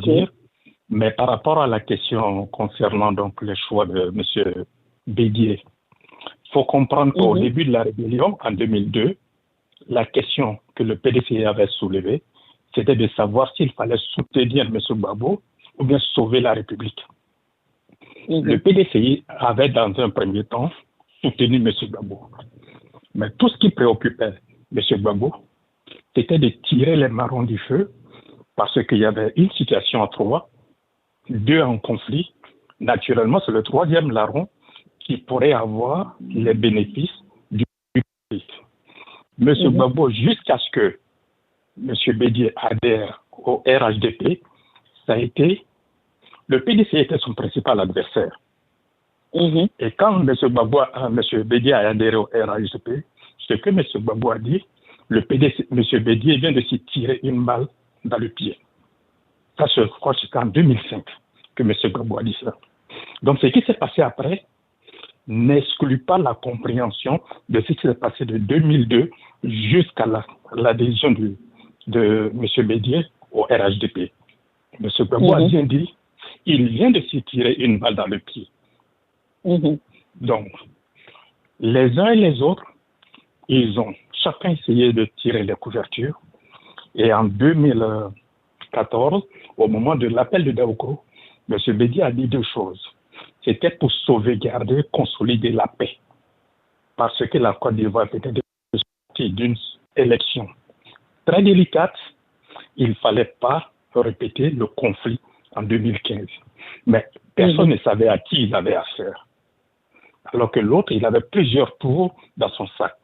dire. Mais par rapport à la question concernant donc le choix de M. Bédier, il faut comprendre qu'au début de la rébellion, en 2002, la question que le PDCI avait soulevée, c'était de savoir s'il fallait soutenir M. Gbagbo ou bien sauver la République. Le PDCI avait dans un premier temps soutenu M. Gbagbo. Mais tout ce qui préoccupait M. Gbagbo, c'était de tirer les marrons du feu parce qu'il y avait une situation à trois, deux en conflit. Naturellement, c'est le troisième larron qui pourrait avoir les bénéfices du conflit. M. Gbagbo, jusqu'à ce que M. Bédier adhère au RHDP, ça a été le PDC était son principal adversaire. Et quand M. Bédier a adhéré au RHDP, ce que M. Gbagbo a dit, M. Bédier vient de s'y tirer une balle dans le pied. Ça, je crois que c'était en 2005 que M. Gbagbo a dit ça. Donc, ce qui s'est passé après n'exclut pas la compréhension de ce qui s'est passé de 2002 jusqu'à l'adhésion de M. Bédier au RHDP. M. Gbagbo a bien dit, il vient de s'y tirer une balle dans le pied. Donc, les uns et les autres, ils ont chacun essayé de tirer les couvertures. Et en 2014, au moment de l'appel de Daoukro, M. Bédier a dit deux choses. C'était pour sauvegarder, consolider la paix. Parce que la Côte d'Ivoire était sortie d'une élection très délicate. Il ne fallait pas répéter le conflit en 2015. Mais personne ne savait à qui il avait affaire. Alors que l'autre, il avait plusieurs tours dans son sac.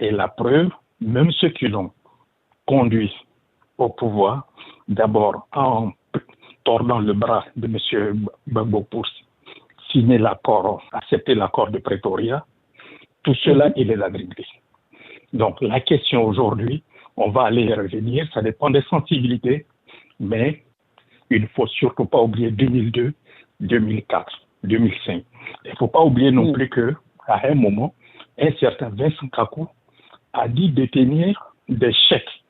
Et la preuve, même ceux qui l'ont conduit au pouvoir, d'abord en tordant le bras de M. Gbagbo pour signer l'accord, accepter l'accord de Pretoria, tout cela, il les a dribblés. Donc la question aujourd'hui, on va aller y revenir, ça dépend des sensibilités, mais il ne faut surtout pas oublier 2002, 2004, 2005. Il ne faut pas oublier non plus qu'à un moment, un certain Vincent Kakou a dit détenir des chèques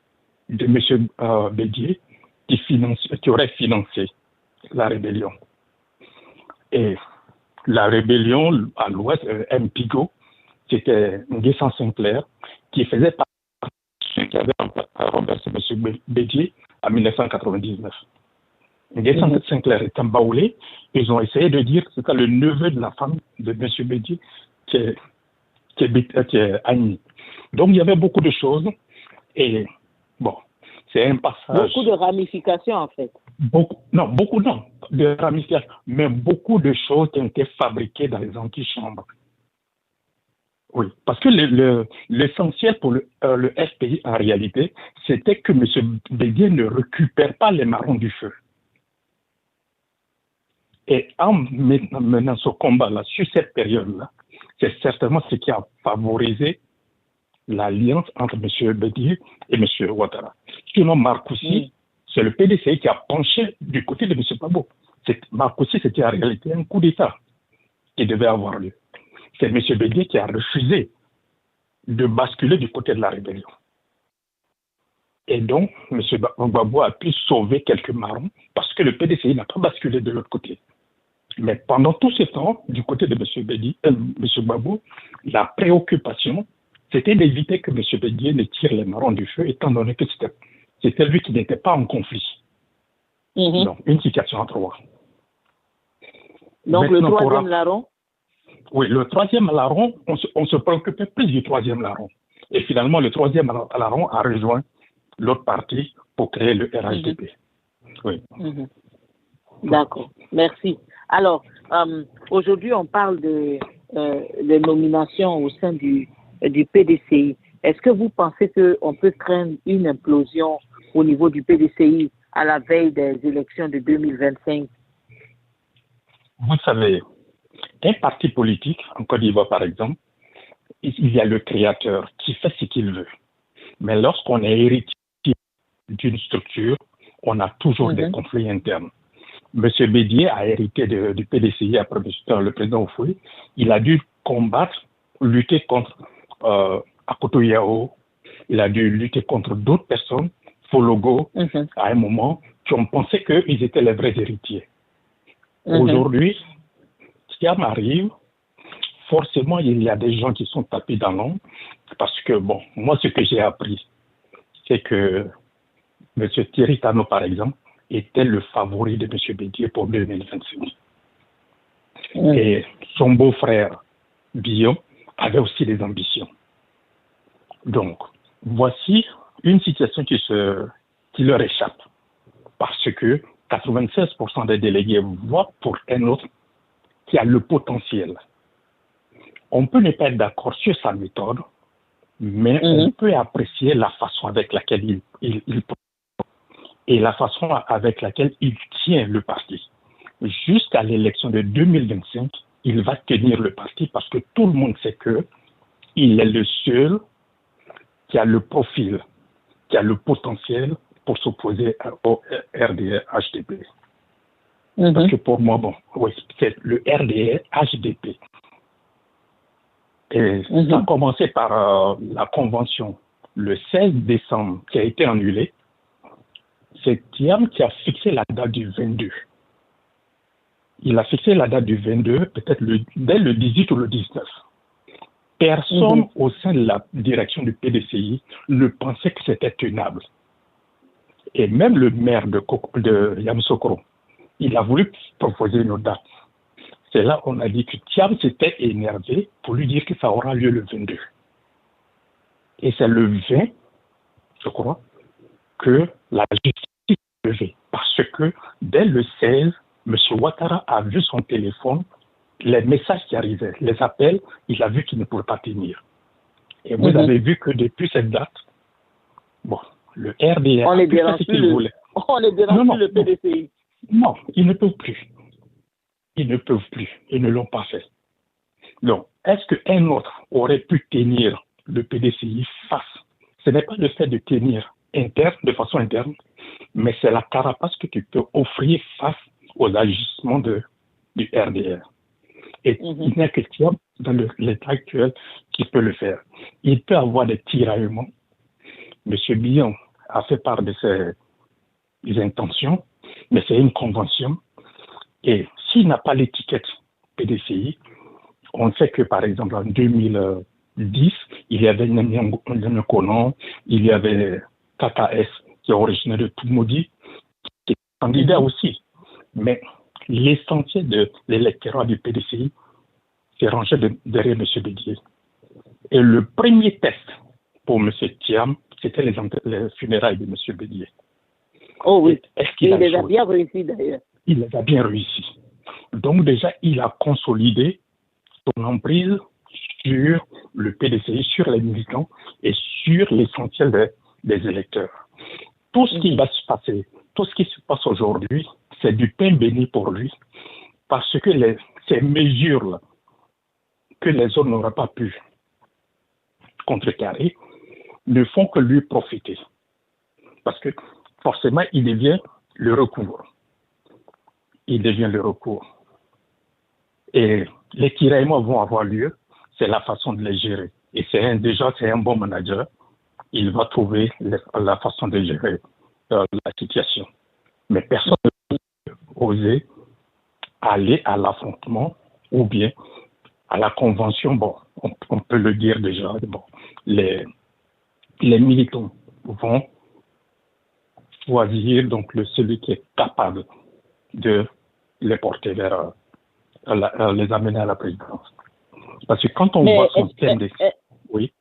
de M. Bédier qui aurait financé la rébellion. Et la rébellion à l'ouest, Mpigo, c'était Nguessan Sinclair qui faisait partie de ceux qui avaient renversé M. Bédier en 1999. Nguessan Sinclair est embaoulé. Ils ont essayé de dire que c'était le neveu de la femme de M. Bédier qui est Agni. Donc il y avait beaucoup de choses. Et bon, c'est un passage. Beaucoup de ramifications en fait. Beaucoup de ramifications, mais beaucoup de choses qui ont été fabriquées dans les antichambres. Oui, parce que l'essentiel pour le FPI en réalité, c'était que M. Bédier ne récupère pas les marrons du feu. Et en menant ce combat-là, sur cette période-là, c'est certainement ce qui a favorisé l'alliance entre M. Bédier et M. Ouattara. Sinon, Marcoussi, c'est le PDCI qui a penché du côté de M. Gbagbo. Marcoussi, c'était en réalité un coup d'État qui devait avoir lieu. C'est M. Bédier qui a refusé de basculer du côté de la rébellion. Et donc, M. Gbagbo a pu sauver quelques marrons parce que le PDCI n'a pas basculé de l'autre côté. Mais pendant tout ce temps, du côté de M. Gbagbo, la préoccupation, c'était d'éviter que M. Bédier ne tire les marrons du feu, étant donné que c'était lui qui n'était pas en conflit. Donc, une situation à trois. Donc, maintenant, le troisième larron? Oui, le troisième larron, on se préoccupait plus du troisième larron. Et finalement, le troisième larron a rejoint l'autre parti pour créer le RHDP. Oui. D'accord, merci. Alors, aujourd'hui, on parle de nominations au sein du PDCI. Est-ce que vous pensez qu'on peut craindre une implosion au niveau du PDCI à la veille des élections de 2025? Vous savez, un parti politique, en Côte d'Ivoire par exemple, il y a le créateur qui fait ce qu'il veut. Mais lorsqu'on est héritier d'une structure, on a toujours des conflits internes. M. Bédier a hérité du PDCI après le président Oufoué. Il a dû combattre, lutter contre Akoto Yao. Il a dû lutter contre d'autres personnes Fologo, à un moment, qui ont pensé qu'ils étaient les vrais héritiers. Aujourd'hui, Thiam arrive, forcément, il y a des gens qui sont tapés dans l'ombre, parce que, bon, moi, ce que j'ai appris, c'est que M. Thierry Tano, par exemple, était le favori de M. Bédier pour 2025. Et son beau-frère, Guillaume, avait aussi des ambitions. Donc, voici une situation qui leur échappe, parce que 96% des délégués votent pour un autre qui a le potentiel. On peut ne pas être d'accord sur sa méthode, mais on peut apprécier la façon avec laquelle il et la façon avec laquelle il tient le parti. Jusqu'à l'élection de 2025, il va tenir le parti parce que tout le monde sait qu'il est le seul qui a le profil, qui a le potentiel pour s'opposer au RDR-HDP. Parce que pour moi, bon, oui, c'est le RDR-HDP. Et ça a commencé par la convention le 16 décembre qui a été annulée. C'est Thiam qui a fixé la date du 22. Il a fixé la date du 22, peut-être dès le 18 ou le 19. Personne au sein de la direction du PDCI ne pensait que c'était tenable. Et même le maire de Yamoussoukro, il a voulu proposer une date. C'est là qu'on a dit que Thiam s'était énervé pour lui dire que ça aura lieu le 22. Et c'est le 20, je crois, que la justice est levée. Parce que dès le 16, M. Ouattara a vu son téléphone, les messages qui arrivaient, les appels, il a vu qu'il ne pouvait pas tenir. Et vous avez vu que depuis cette date, bon, le RDR on a pu faire ce qu'il voulait. On ne dérange plus le PDCI. Non, ils ne peuvent plus. Ils ne peuvent plus. Ils ne l'ont pas fait. Donc, est-ce qu'un autre aurait pu tenir le PDCI face? Ce n'est pas le fait de tenir de façon interne, mais c'est la carapace que tu peux offrir face aux agissements du RDR. Et il n'y a que Thiam dans l'état actuel qui peut le faire. Il peut avoir des tiraillements. M. Billon a fait part de ses intentions, mais c'est une convention. Et s'il n'a pas l'étiquette PDCI, on sait que, par exemple, en 2010, il y avait Nyame Konon, il y avait KKS, qui est originaire de Toumoudi, qui est candidat aussi. Mais l'essentiel de l'électorat du PDCI s'est rangé derrière M. Bédier. Et le premier test pour M. Thiam, c'était les funérailles de M. Bédier. Oh oui, il les a bien réussi d'ailleurs. Il les a bien réussi. Donc déjà, il a consolidé son emprise sur le PDCI, sur les militants et sur l'essentiel des électeurs. Tout ce qui va se passer, tout ce qui se passe aujourd'hui, c'est du pain béni pour lui, parce que ces mesures-là, que les autres n'auraient pas pu contrecarrer, ne font que lui profiter. Parce que forcément, il devient le recours. Il devient le recours. Et les tiraillements vont avoir lieu, c'est la façon de les gérer. Et déjà, c'est un bon manager. Il va trouver la façon de gérer la situation. Mais personne ne peut oser aller à l'affrontement ou bien à la convention. Bon, on peut le dire déjà. Bon, les militants vont choisir donc celui qui est capable de les porter vers les amener à la présidence. Parce que quand on voit son thème oui.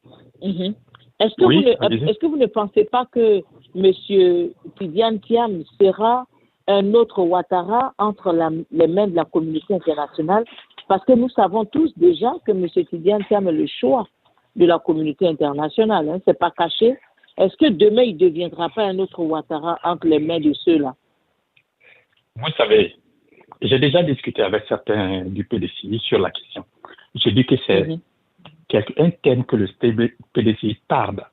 Est-ce que vous ne pensez pas que M. Tidiane Thiam sera un autre Ouattara entre les mains de la communauté internationale? Parce que nous savons tous déjà que M. Tidiane Thiam est le choix de la communauté internationale. Ce n'est pas caché. Est-ce que demain, il ne deviendra pas un autre Ouattara entre les mains de ceux-là? Vous savez, j'ai déjà discuté avec certains du PDCI sur la question. J'ai dit que c'est un thème que le PDCI tarde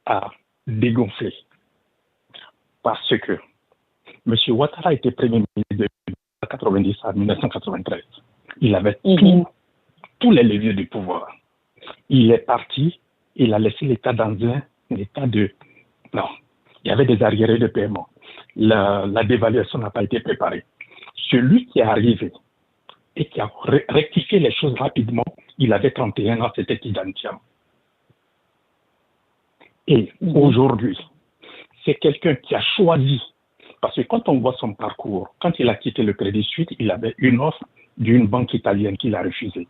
à dégonfler. Parce que M. Ouattara a été Premier ministre de 1990 à 1993. Il avait tous les leviers du pouvoir. Il est parti, il a laissé l'État dans un état de... Non, Il y avait des arriérés de paiement. La dévaluation n'a pas été préparée. Celui qui est arrivé et qui a rectifié les choses rapidement, il avait 31 ans, c'était Identiam. Et aujourd'hui, c'est quelqu'un qui a choisi, parce que quand on voit son parcours, quand il a quitté le Crédit Suisse, il avait une offre d'une banque italienne qu'il a refusée.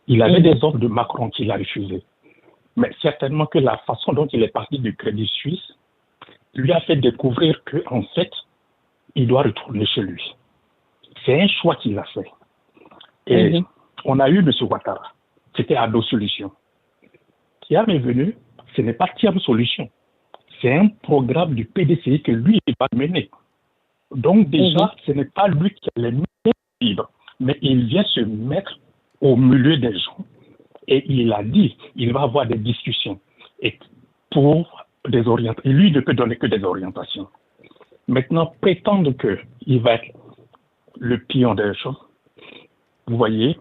Il avait des offres de Macron qu'il a refusées. Mais certainement que la façon dont il est parti du Crédit Suisse lui a fait découvrir qu'en fait, il doit retourner chez lui. C'est un choix qu'il a fait. Et on a eu M. Ouattara. C'était Ado Solution. Thiam est venu, ce n'est pas Thiam Solution. C'est un programme du PDCI que lui, il va mener. Donc déjà, ce n'est pas lui qui a les mains libres, mais il vient se mettre au milieu des gens. Et il a dit, il va avoir des discussions. Et pour des orientations. Et lui ne peut donner que des orientations. Maintenant, prétendre qu'il va être le pion des choses, vous voyez,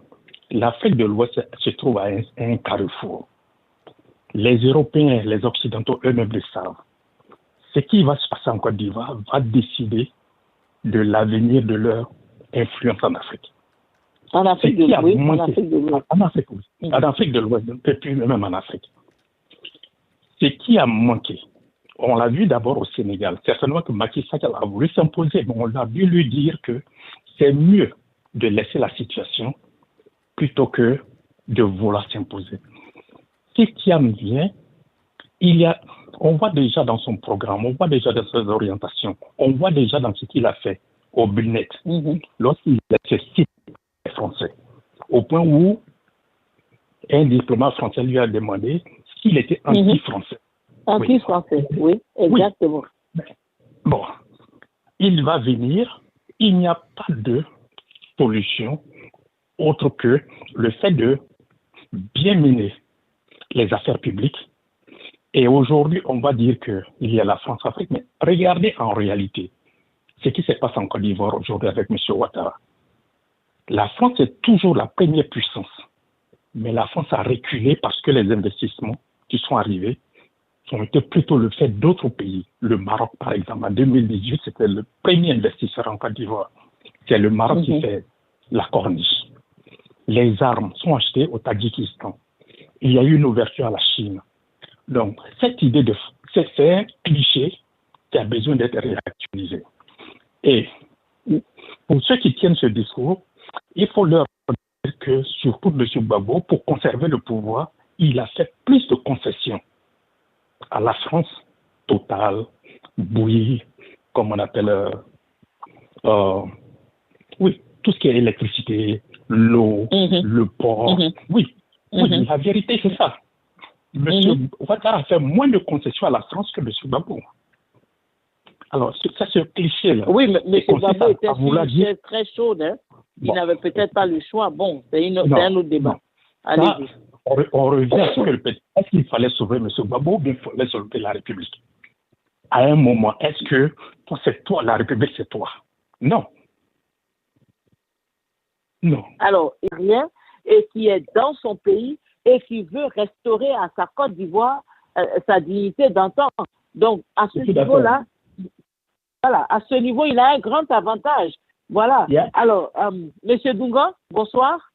l'Afrique de l'Ouest se trouve à un carrefour. Les Européens, les Occidentaux eux-mêmes le savent. Ce qui va se passer en Côte d'Ivoire va décider de l'avenir de leur influence en Afrique. En Afrique de l'Ouest, oui. En Afrique de l'Ouest. En Afrique, oui. En Afrique de l'Ouest, et puis même en Afrique. Ce qui a manqué, on l'a vu d'abord au Sénégal. Certainement que Macky Sall a voulu s'imposer, mais on a dû lui dire que c'est mieux de laisser la situation plutôt que de vouloir s'imposer. Si Thiam vient, on voit déjà dans son programme, on voit déjà dans ses orientations, on voit déjà dans ce qu'il a fait au Bulnet, lorsqu'il a cité les Français, au point où un diplomate français lui a demandé s'il était anti-français. Anti-français, oui, exactement. Oui. Bon, il va venir, il n'y a pas de solution autre que le fait de bien mener les affaires publiques. Et aujourd'hui, on va dire qu'il y a la France-Afrique, mais regardez en réalité ce qui se passe en Côte d'Ivoire aujourd'hui avec M. Ouattara. La France est toujours la première puissance, mais la France a reculé parce que les investissements qui sont arrivés ont été plutôt le fait d'autres pays. Le Maroc, par exemple, en 2018, c'était le premier investisseur en Côte d'Ivoire. C'est le Maroc qui fait la corniche. Les armes sont achetées au Tadjikistan. Il y a eu une ouverture à la Chine. Donc, cette idée c'est un cliché qui a besoin d'être réactualisé. Et pour ceux qui tiennent ce discours, il faut leur dire que, surtout M. Gbagbo, pour conserver le pouvoir, il a fait plus de concessions à la France, Total, Bouygues, comme on appelle, oui, tout ce qui est électricité, l'eau, le port. Oui, la vérité, c'est ça. M. Ouattara a fait moins de concessions à la France que M. Gbagbo. Alors, ça, c'est un cliché-là. Oui, mais M. Gbagbo était sur une chaise très chaude. Hein? Il n'avait peut-être pas le choix. Bon, c'est un autre débat. Allez-y. On revient à ce que le président. Est-ce qu'il fallait sauver M. Gbagbo ou bien il fallait sauver la République? À un moment, est-ce que c'est toi, la République, c'est toi? Non. Non. Alors, il rien, et qui est dans son pays et qui veut restaurer à sa Côte d'Ivoire sa dignité d'antan. Donc, à ce niveau-là, voilà, à ce niveau, il a un grand avantage. Voilà. Yeah. Alors, M. Dunga, bonsoir.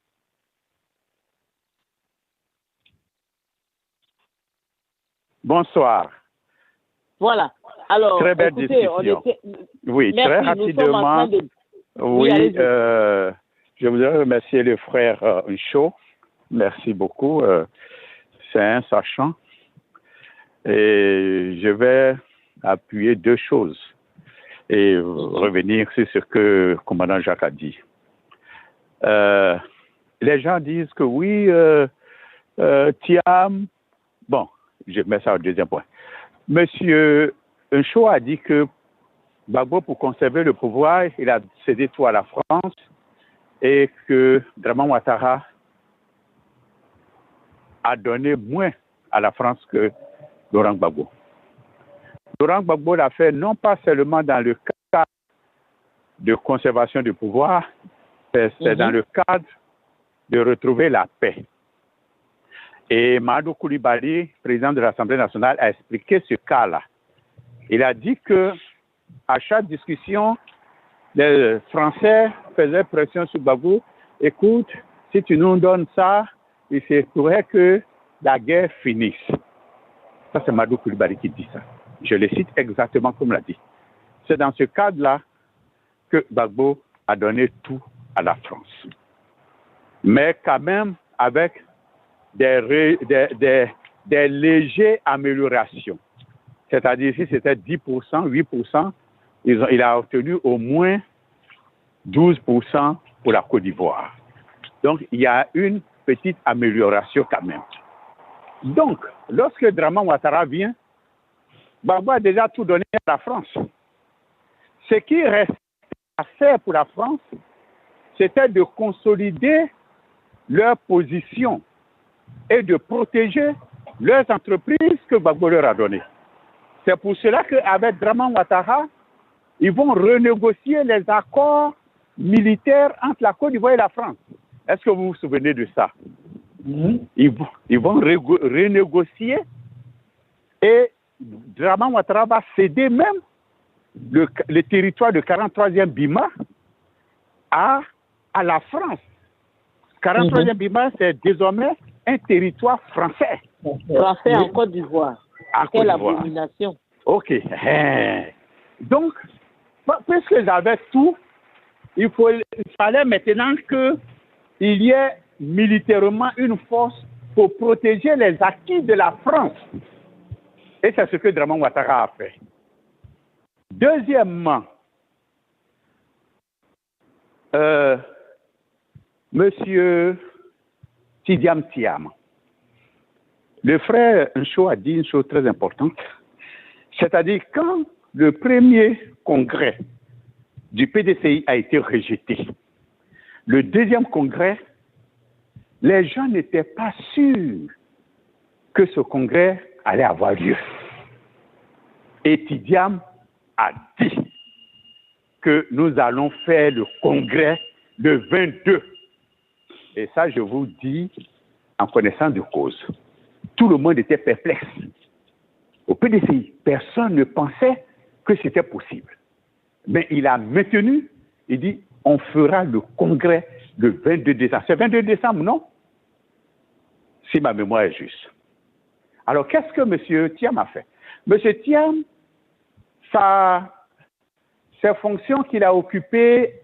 Bonsoir. Voilà. Alors, très belle discussion. Oui, merci, très rapidement. Oui, je voudrais remercier le frère Ncho. Merci beaucoup. C'est un sachant. Et je vais appuyer deux choses et revenir sur ce que le commandant Jacques a dit. Les gens disent que oui, Thiam, bon, je mets ça au deuxième point. Monsieur Ncho a dit que Gbagbo, pour conserver le pouvoir, il a cédé tout à la France et que Draman Ouattara a donné moins à la France que Laurent Gbagbo. Laurent Gbagbo l'a fait non pas seulement dans le cadre de conservation du pouvoir, c'est dans le cadre de retrouver la paix. Et Mahamadou Koulibaly, président de l'Assemblée nationale, a expliqué ce cas-là. Il a dit que à chaque discussion, les Français faisaient pression sur Gbagbo. Écoute, si tu nous donnes ça, il se pourrait que la guerre finisse. Ça, c'est Madou Coulibaly qui dit ça. Je le cite exactement comme l'a dit. C'est dans ce cadre-là que Gbagbo a donné tout à la France. Mais quand même avec des légères améliorations. C'est-à-dire, si c'était 10%, 8%, il a obtenu au moins 12% pour la Côte d'Ivoire. Donc, il y a une petite amélioration quand même. Donc, lorsque Dramane Ouattara vient, Gbagbo a déjà tout donné à la France. Ce qui restait à faire pour la France, c'était de consolider leur position et de protéger leurs entreprises que Gbagbo leur a données. C'est pour cela qu'avec Dramane Ouattara, ils vont renégocier les accords militaires entre la Côte d'Ivoire et la France. Est-ce que vous vous souvenez de ça? Ils vont renégocier et Dramane Ouattara va céder même le territoire de 43e Bima à la France. 43e Bima, c'est désormais un territoire français. Français en Côte d'Ivoire. Quelle abomination. OK. Donc, puisque j'avais tout, il fallait maintenant qu'il y ait militairement une force pour protéger les acquis de la France. Et c'est ce que Dramane Ouattara a fait. Deuxièmement, Monsieur Tidiane Thiam, le frère Ncho a dit une chose très importante, c'est-à-dire quand le premier congrès du PDCI a été rejeté, le deuxième congrès, les gens n'étaient pas sûrs que ce congrès allait avoir lieu. Et Tidiane a dit que nous allons faire le congrès le 22. Et ça, je vous dis en connaissance de cause. Tout le monde était perplexe. Au PDCI, personne ne pensait que c'était possible. Mais il a maintenu, il dit, on fera le congrès le 22 décembre. C'est 22 décembre, non? Si ma mémoire est juste. Alors, qu'est-ce que M. Thiam a fait? M. Thiam, ses fonctions qu'il a occupées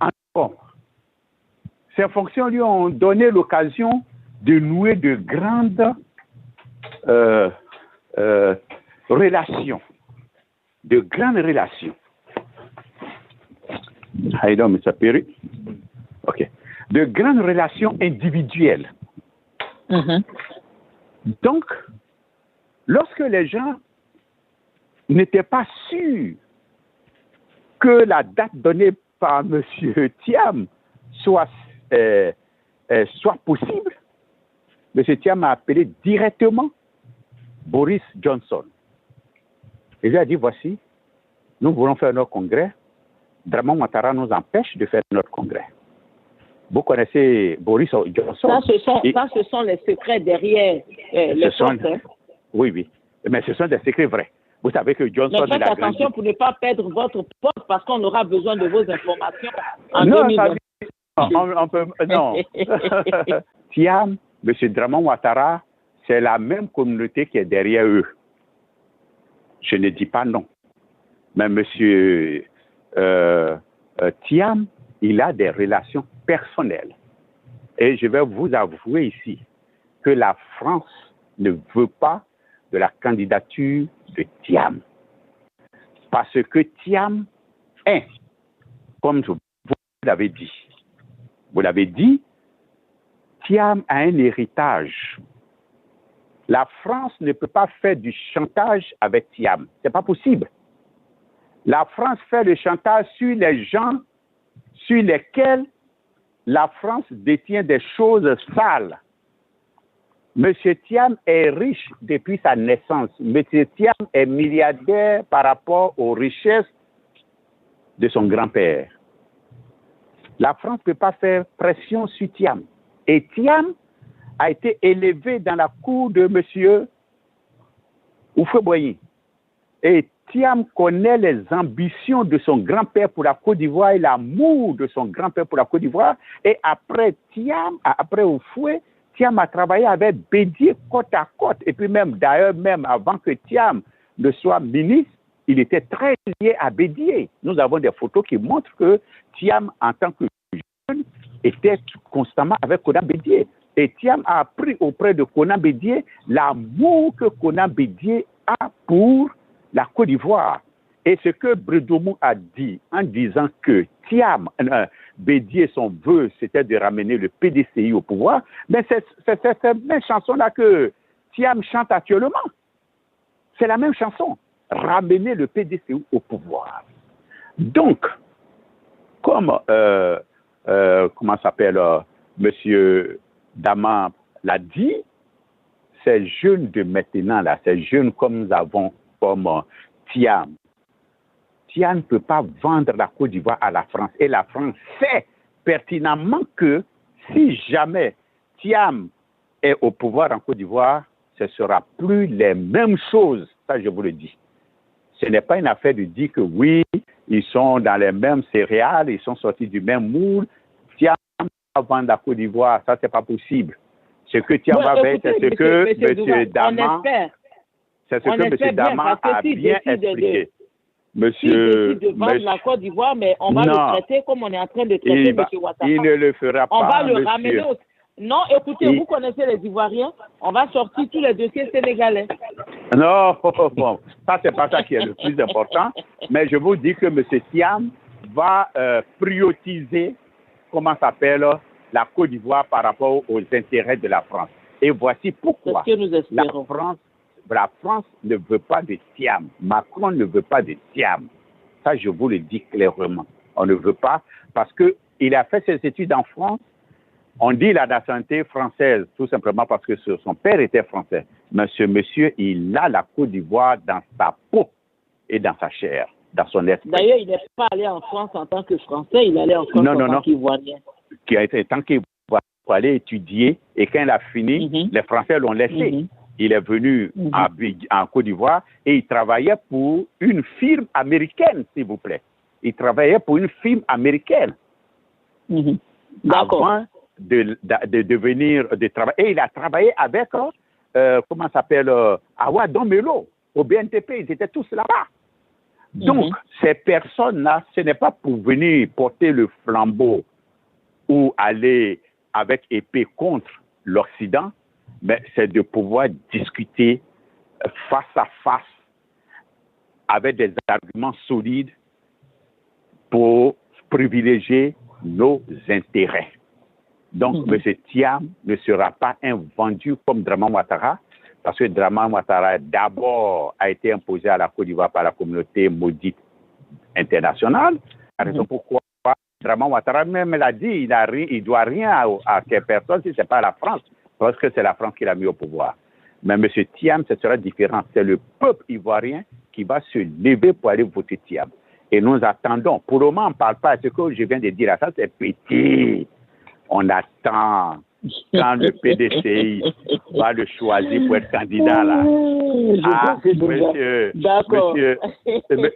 en Europe, ces fonctions lui ont donné l'occasion de nouer de grandes relations. De grandes relations. How you doing, Mr. Perry? OK. De grandes relations individuelles. Donc, lorsque les gens n'étaient pas sûrs que la date donnée par M. Thiam soit possible, M. Thiam a appelé directement Boris Johnson. Il lui a dit, voici, nous voulons faire notre congrès. Dramane Ouattara nous empêche de faire notre congrès. Vous connaissez Boris Johnson? Ça, ce sont les secrets derrière les postes. Oui, oui. Mais ce sont des secrets vrais. Vous savez que Johnson... Mais faites attention pour ne pas perdre votre poste parce qu'on aura besoin de vos informations en 2020. Non. Thiam, M. Dramane Ouattara, c'est la même communauté qui est derrière eux. Je ne dis pas non. Mais M. Thiam, il a des relations personnelles. Et je vais vous avouer ici que la France ne veut pas de la candidature de Thiam. Parce que Thiam est, comme vous l'avez dit, Thiam a un héritage. La France ne peut pas faire du chantage avec Thiam. Ce n'est pas possible. La France fait le chantage sur les gens sur lesquels la France détient des choses sales. M. Thiam est riche depuis sa naissance. M. Thiam est milliardaire par rapport aux richesses de son grand-père. La France ne peut pas faire pression sur Thiam. Et Thiam a été élevé dans la cour de M. Houphouët-Boigny. Et Thiam connaît les ambitions de son grand-père pour la Côte d'Ivoire et l'amour de son grand-père pour la Côte d'Ivoire. Et après Houphouët, Thiam a travaillé avec Bédié côte à côte. Et puis d'ailleurs, même avant que Thiam ne soit ministre, il était très lié à Bédié. Nous avons des photos qui montrent que Thiam, en tant que jeune, était constamment avec Konan Bédié. Et Thiam a appris auprès de Konan Bédié l'amour que Konan Bédié a pour la Côte d'Ivoire. Et ce que Bredomou a dit en disant que Thiam, Bédié, son vœu, c'était de ramener le PDCI au pouvoir, mais c'est cette même chanson-là que Thiam chante actuellement. C'est la même chanson, ramener le PDCI au pouvoir. Donc, comme, comment s'appelle, M. Daman l'a dit, ces jeunes de maintenant, là, ces jeunes comme nous avons, comme Thiam, Thiam ne peut pas vendre la Côte d'Ivoire à la France. Et la France sait pertinemment que si jamais Thiam est au pouvoir en Côte d'Ivoire, ce ne sera plus les mêmes choses. Ça, je vous le dis. Ce n'est pas une affaire de dire que oui, ils sont dans les mêmes céréales, ils sont sortis du même moule. Thiam va vendre la Côte d'Ivoire, ça, ce n'est pas possible. Ce que Thiam va faire, c'est ce que M. Daman... C'est ce que M. Daman a bien expliqué. Monsieur, de vendre la Côte d'Ivoire, mais on va le traiter comme on est en train de traiter M. Ouattara. Il ne le fera pas. On va le ramener au... Non, écoutez, vous connaissez les Ivoiriens, on va sortir tous les dossiers sénégalais. Non, bon, ça c'est pas ça qui est le plus important, mais je vous dis que M. Thiam va prioriser, comment s'appelle, la Côte d'Ivoire par rapport aux intérêts de la France. Et voici pourquoi c'est ce que nous espérons. La France ne veut pas de Thiam. Macron ne veut pas de Thiam. Ça, je vous le dis clairement. On ne veut pas parce qu'il a fait ses études en France. On dit la nationalité française, tout simplement parce que son père était français. Mais ce monsieur, il a la Côte d'Ivoire dans sa peau et dans sa chair, dans son esprit. D'ailleurs, il n'est pas allé en France en tant que Français, il allait en France en tant qu'Ivoirien. Qui a été tant qu'Ivoirien pour aller étudier. Et quand il a fini, les Français l'ont laissé. Il est venu en Côte d'Ivoire et il travaillait pour une firme américaine, s'il vous plaît. Il travaillait pour une firme américaine. D'accord. Avant de venir de travailler. Et il a travaillé avec, comment ça s'appelle, Awa Domelo, au BNTP. Ils étaient tous là-bas. Donc, ces personnes-là, ce n'est pas pour venir porter le flambeau ou aller avec épée contre l'Occident, mais c'est de pouvoir discuter face à face avec des arguments solides pour privilégier nos intérêts. Donc, M. Thiam ne sera pas un vendu comme Draman Ouattara, parce que Draman Ouattara d'abord a été imposé à la Côte d'Ivoire par la communauté maudite internationale. La raison pourquoi Draman Ouattara même l'a dit, il ne doit rien à quelle personne si ce n'est pas la France, parce que c'est la France qui l'a mis au pouvoir. Mais M. Thiam, ce sera différent. C'est le peuple ivoirien qui va se lever pour aller voter Thiam. Et nous attendons. Pour le moment, on ne parle pas. Ce que je viens de dire, ça, c'est petit. On attend quand le PDCI va le choisir pour être candidat là.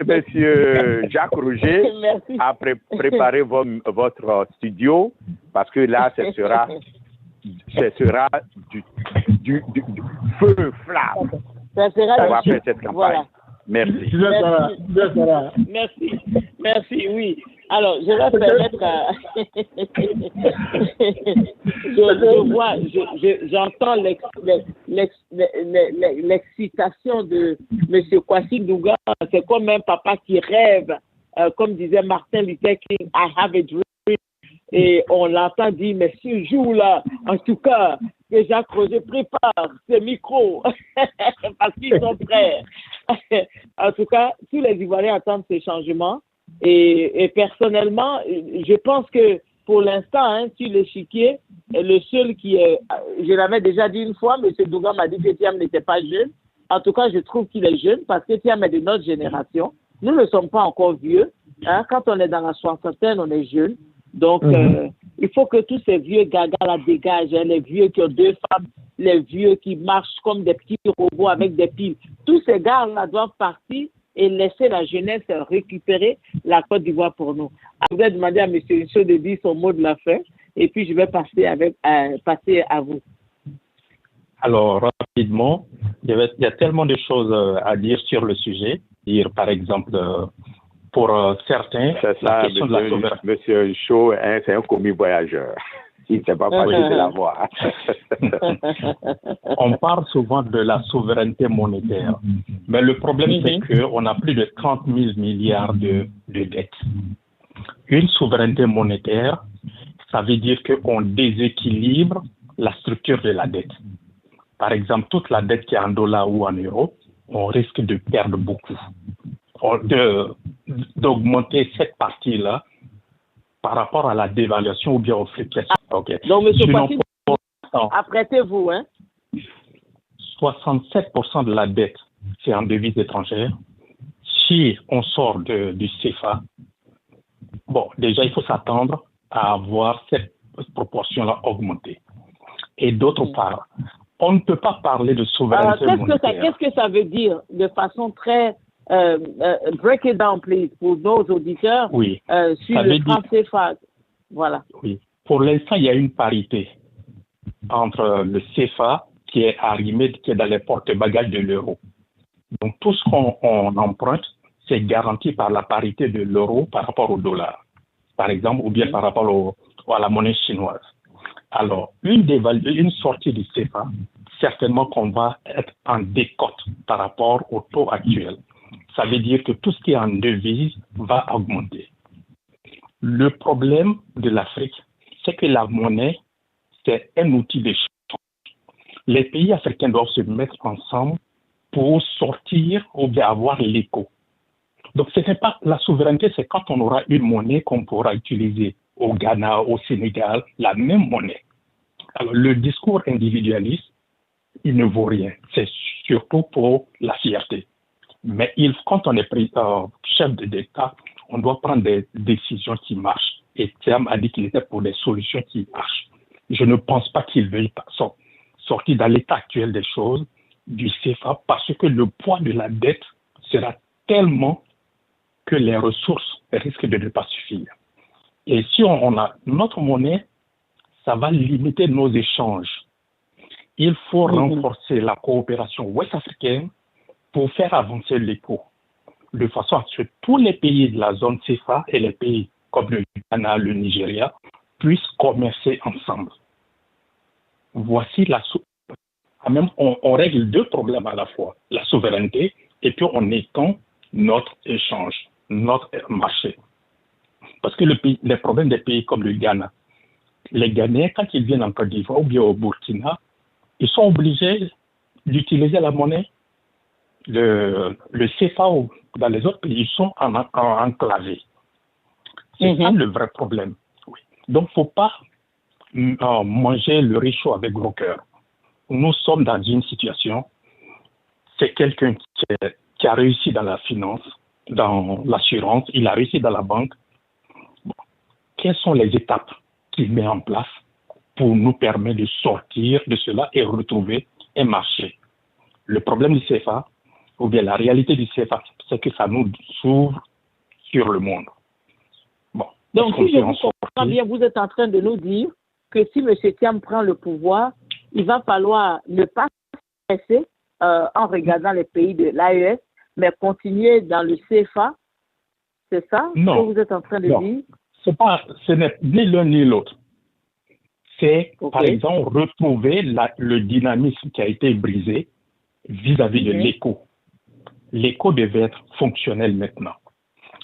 Monsieur Jacques Roger a préparé votre studio parce que là, ce sera du feu flamme. Ça sera on va faire cette campagne. Voilà. Merci. Merci, oui. Alors, je vais permettre à... j'entends l'excitation de M. Kwasi Douga. C'est comme un papa qui rêve, comme disait Martin Luther King, I have a dream. Et on l'entend dire, mais ce jour-là, en tout cas, que Jacques Roger prépare ses micros parce qu'ils sont prêts. En tout cas, tous les Ivoiriens attendent ces changements. Et personnellement, je pense que pour l'instant, sur l'échiquier, le seul qui est, je l'avais déjà dit une fois, M. Douga m'a dit que Thiam n'était pas jeune. En tout cas, je trouve qu'il est jeune parce que Thiam est de notre génération. Nous ne sommes pas encore vieux. Quand on est dans la soixantaine, on est jeune. Donc, il faut que tous ces vieux gagas la dégagent, les vieux qui ont 2 femmes, les vieux qui marchent comme des petits robots avec des piles. Tous ces gars-là doivent partir et laisser la jeunesse récupérer la Côte d'Ivoire pour nous. Je vais demander à M. Ncho de dire son mot de la fin et puis je vais passer à vous. Alors, rapidement, il y a tellement de choses à dire sur le sujet. Dire, par exemple, pour certains, la question de la souveraineté. Monsieur Ncho, c'est un commis voyageur. Il ne s'est pas passé de la voix. On parle souvent de la souveraineté monétaire. Mais le problème, c'est qu'on a plus de 30 000 milliards de dettes. Une souveraineté monétaire, ça veut dire qu'on déséquilibre la structure de la dette. Par exemple, toute la dette qui est en dollars ou en euros, on risque de perdre beaucoup. D'augmenter cette partie-là par rapport à la dévaluation ou bien aux fluctuations. Okay. Donc, M. Paty, apprêtez-vous. 67% de la dette, c'est en devises étrangères. Si on sort du CFA, bon, déjà, il faut s'attendre à avoir cette proportion-là augmentée. Et d'autre part, on ne peut pas parler de souveraineté monétaire. Qu'est-ce que ça veut dire de façon très... break it down, please, pour nos auditeurs sur le franc CFA. Voilà. Oui. Pour l'instant, il y a une parité entre le CFA qui est arrimé, qui est dans les porte-bagages de l'euro. Donc, tout ce qu'on emprunte, c'est garanti par la parité de l'euro par rapport au dollar, par exemple, ou bien par rapport à la monnaie chinoise. Alors, une sortie du CFA, certainement qu'on va être en décote par rapport au taux actuel. Ça veut dire que tout ce qui est en devise va augmenter. Le problème de l'Afrique, c'est que la monnaie, c'est un outil d'échange. Les pays africains doivent se mettre ensemble pour sortir ou bien avoir l'écho. Donc, ce n'est pas la souveraineté, c'est quand on aura une monnaie qu'on pourra utiliser au Ghana, au Sénégal, la même monnaie. Alors, le discours individualiste, il ne vaut rien. C'est surtout pour la fierté. Mais quand on est chef d'État, on doit prendre des décisions qui marchent. Et Thiam a dit qu'il était pour des solutions qui marchent. Je ne pense pas qu'il veuille sortir dans l'état actuel des choses du CFA parce que le poids de la dette sera tellement que les ressources risquent de ne pas suffire. Et si on a notre monnaie, ça va limiter nos échanges. Il faut renforcer la coopération ouest-africaine pour faire avancer l'éco, de façon à ce que tous les pays de la zone CFA et les pays comme le Ghana, le Nigeria, puissent commercer ensemble. Voici on règle deux problèmes à la fois, la souveraineté et puis on étend notre échange, notre marché. Parce que les problèmes des pays comme le Ghana, les Ghanéens, quand ils viennent en Côte d'Ivoire ou bien au Burkina, ils sont obligés d'utiliser la monnaie. Le CFA ou dans les autres pays, ils sont enclavés. C'est ça le vrai problème. Oui. Donc, il ne faut pas manger le réchaud avec gros cœur. Nous sommes dans une situation, c'est quelqu'un qui a réussi dans la finance, dans l'assurance, il a réussi dans la banque. Bon. Quelles sont les étapes qu'il met en place pour nous permettre de sortir de cela et retrouver un marché? Le problème du CFA, ou bien la réalité du CFA, c'est que ça nous ouvre sur le monde. Bon. Donc, si je vous comprends bien, vous êtes en train de nous dire que si M. Thiam prend le pouvoir, il va falloir ne pas se stresser en regardant les pays de l'AES, mais continuer dans le CFA. C'est ça que vous êtes en train de dire? Ce n'est ni l'un ni l'autre. C'est, par exemple, retrouver le dynamisme qui a été brisé vis-à-vis de l'éco. L'éco devait être fonctionnel maintenant.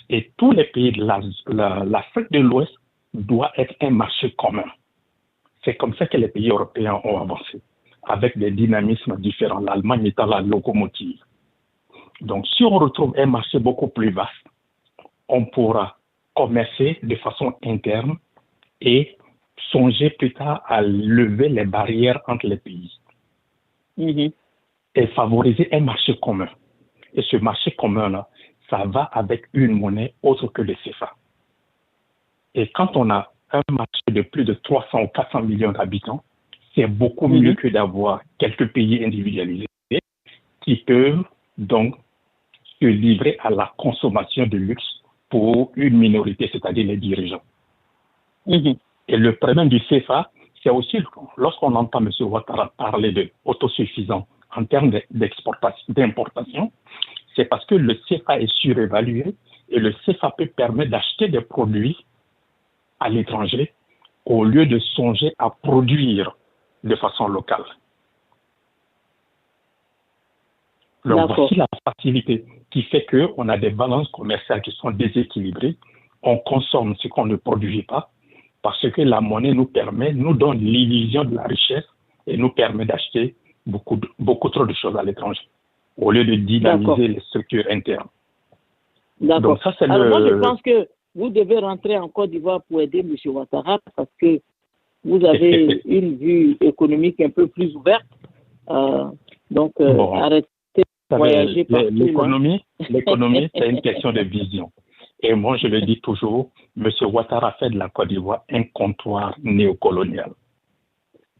Et tous les pays de l'Afrique de l'Ouest doivent être un marché commun. C'est comme ça que les pays européens ont avancé, avec des dynamismes différents, l'Allemagne étant la locomotive. Donc, si on retrouve un marché beaucoup plus vaste, on pourra commercer de façon interne et songer plus tard à lever les barrières entre les pays. Et favoriser un marché commun. Et ce marché commun-là, ça va avec une monnaie autre que le CFA. Et quand on a un marché de plus de 300 ou 400 millions d'habitants, c'est beaucoup mieux que d'avoir quelques pays individualisés qui peuvent donc se livrer à la consommation de luxe pour une minorité, c'est-à-dire les dirigeants. Et le problème du CFA, c'est aussi lorsqu'on entend M. Ouattara parler d'autosuffisant en termes d'importation, c'est parce que le CFA est surévalué et le CFA peut permettre d'acheter des produits à l'étranger au lieu de songer à produire de façon locale. Donc voici la facilité qui fait qu'on a des balances commerciales qui sont déséquilibrées. On consomme ce qu'on ne produit pas parce que la monnaie nous donne l'illusion de la richesse et nous permet d'acheter beaucoup trop de choses à l'étranger au lieu de dynamiser les structures internes. D'accord. Donc ça, c'est moi, je pense que vous devez rentrer en Côte d'Ivoire pour aider M. Ouattara parce que vous avez une vue économique un peu plus ouverte. Arrêtez de voyager partout. L'économie, c'est une question de vision. Et moi, je le dis toujours, M. Ouattara fait de la Côte d'Ivoire un comptoir néocolonial.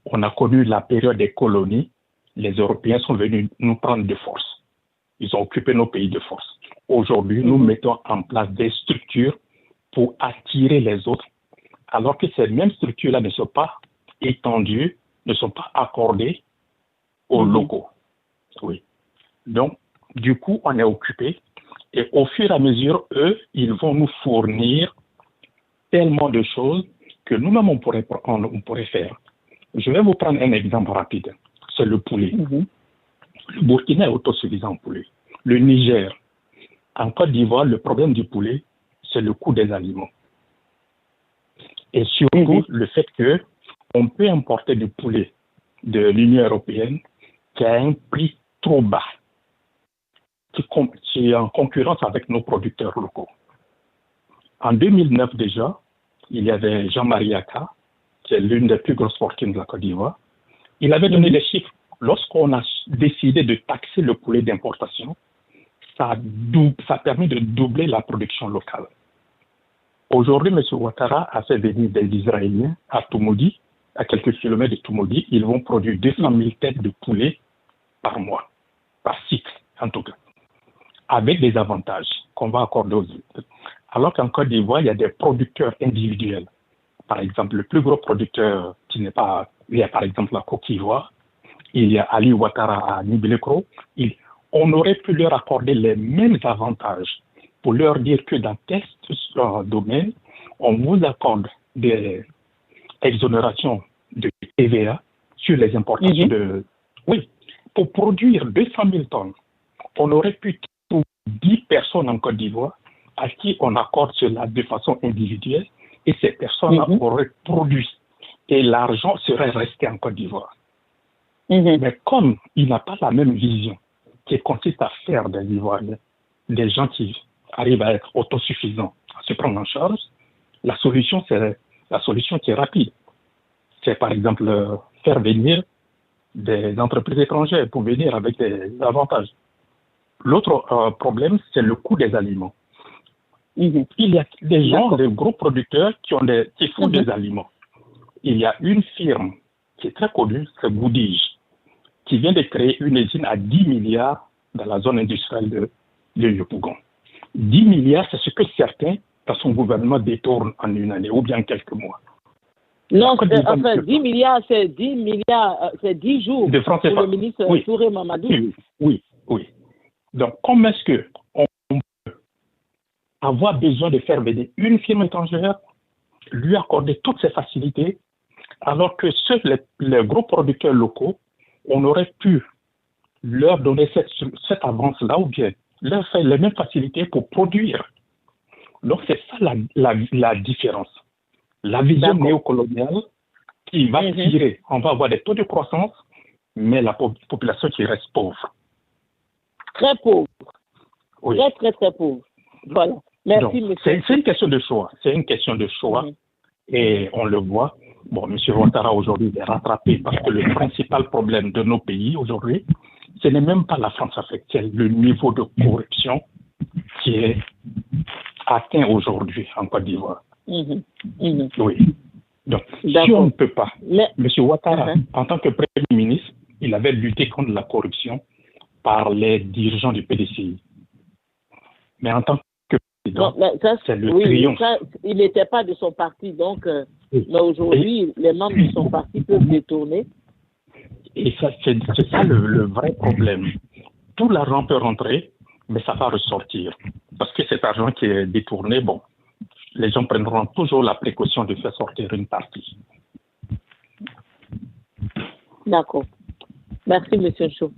On a connu la période des colonies. Les Européens sont venus nous prendre de force. Ils ont occupé nos pays de force. Aujourd'hui, nous mettons en place des structures pour attirer les autres, alors que ces mêmes structures-là ne sont pas étendues, ne sont pas accordées aux locaux. Oui. Donc, du coup, on est occupé et au fur et à mesure, eux, ils vont nous fournir tellement de choses que nous-mêmes, on pourrait faire. Je vais vous prendre un exemple rapide. C'est le poulet. Le Burkina est autosuffisant en poulet. Le Niger. En Côte d'Ivoire, le problème du poulet, c'est le coût des aliments. Et surtout, le fait qu'on peut importer du poulet de l'Union européenne qui a un prix trop bas, qui est en concurrence avec nos producteurs locaux. En 2009 déjà, il y avait Jean-Marie Aka, qui est l'une des plus grosses fortunes de la Côte d'Ivoire. Il avait donné des chiffres. Lorsqu'on a décidé de taxer le poulet d'importation, ça a permis de doubler la production locale. Aujourd'hui, M. Ouattara a fait venir des Israéliens à Toumoudi, à quelques kilomètres de Toumoudi. Ils vont produire 200 000 têtes de poulet par mois, par cycle en tout cas, avec des avantages qu'on va accorder aux autres. Alors qu'en Côte d'Ivoire, il y a des producteurs individuels. Par exemple, le plus gros producteur il y a par exemple la Côte d'Ivoire, il y a Ali Ouattara à Nibilekro. On aurait pu leur accorder les mêmes avantages pour leur dire que dans tel domaine, on vous accorde des exonérations de TVA sur les importations de... Oui, pour produire 200 000 tonnes, on aurait pu trouver 10 personnes en Côte d'Ivoire à qui on accorde cela de façon individuelle et ces personnes auraient produit et l'argent serait resté en Côte d'Ivoire. Mais comme il n'a pas la même vision qui consiste à faire des Ivoiriens des gens qui arrivent à être autosuffisants, à se prendre en charge, la solution qui est rapide. C'est par exemple faire venir des entreprises étrangères pour venir avec des avantages. L'autre problème, c'est le coût des aliments. Il y a des gens, des gros producteurs qui font des aliments. Il y a une firme qui est très connue, c'est Goodige, qui vient de créer une usine à 10 milliards dans la zone industrielle de Yopougon. 10 milliards, c'est ce que certains, dans son gouvernement, détournent en une année ou bien quelques mois. Non, enfin, 10 milliards, c'est 10 jours de France pour le ministre Touré Mamadou. Oui. Donc, comment est-ce qu'on peut avoir besoin de faire venir une firme étrangère, lui accorder toutes ces facilités, alors que les gros producteurs locaux, on aurait pu leur donner cette avance-là ou bien leur faire les mêmes facilités pour produire. Donc, c'est ça la différence. La vision néocoloniale qui va tirer, on va avoir des taux de croissance, mais la population qui reste pauvre. Très pauvre. Oui. Très, très pauvre. Voilà. Merci, monsieur. C'est une question de choix. C'est une question de choix. Et on le voit. Bon, M. Ouattara aujourd'hui est rattrapé parce que le principal problème de nos pays aujourd'hui, ce n'est même pas la France-Afrique, c'est le niveau de corruption qui est atteint aujourd'hui en Côte d'Ivoire. Oui. Donc, si on ne peut pas, M. Ouattara, en tant que Premier ministre, il avait lutté contre la corruption par les dirigeants du PDCI. Mais en tant que président, c'est le triomphe. Ça, il n'était pas de son parti, donc, mais aujourd'hui, les membres de son parti peuvent détourner. Et ça, c'est ça le vrai problème. Tout l'argent peut rentrer, mais ça va ressortir. Parce que cet argent qui est détourné, bon, les gens prendront toujours la précaution de faire sortir une partie. D'accord. Merci, M. Chou.